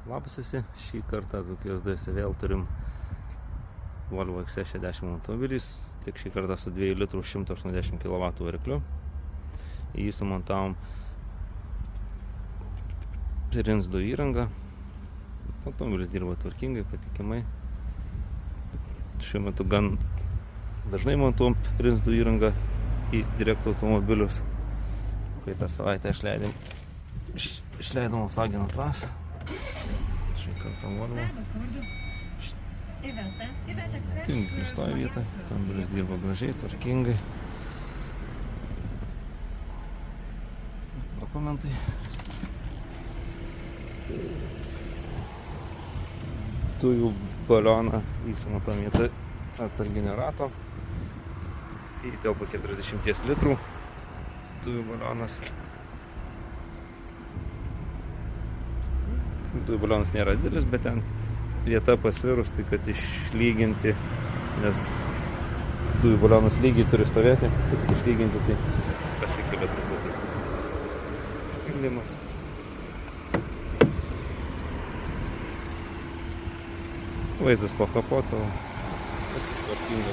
Labas visi, šį kartą Dzūkijos dujose vėl turim Volvo XC60 automobilis, tik šį kartą su 2 litrų 180 kW varikliu. Į jį sumontavom RINS 2 įrangą. Automobilis dirba tvarkingai, patikimai. Šiuo metu gan dažnai montuom RINS 2 įrangą į direkt automobilius. Praeitą savaitę išleidom Volkswagen Atlas. Šį kartą Volvo. Tinkas stoja vietą, automobilis dirba gražiai, tvarkingai. Dokumentai. Dujų balioną įsimontuojam vietą atsarginio rato. Įtelpa 40 litrų dujų balionas. Dujų balionas nėra didelis, bet ten vieta pasvirus, tai kad išlyginti, nes dujų balionas lygiai turi stovėti, tai kad išlyginti, tai pasikelia truputį užpildymas. Vaizdas po kapoto, viskas tvarkinga.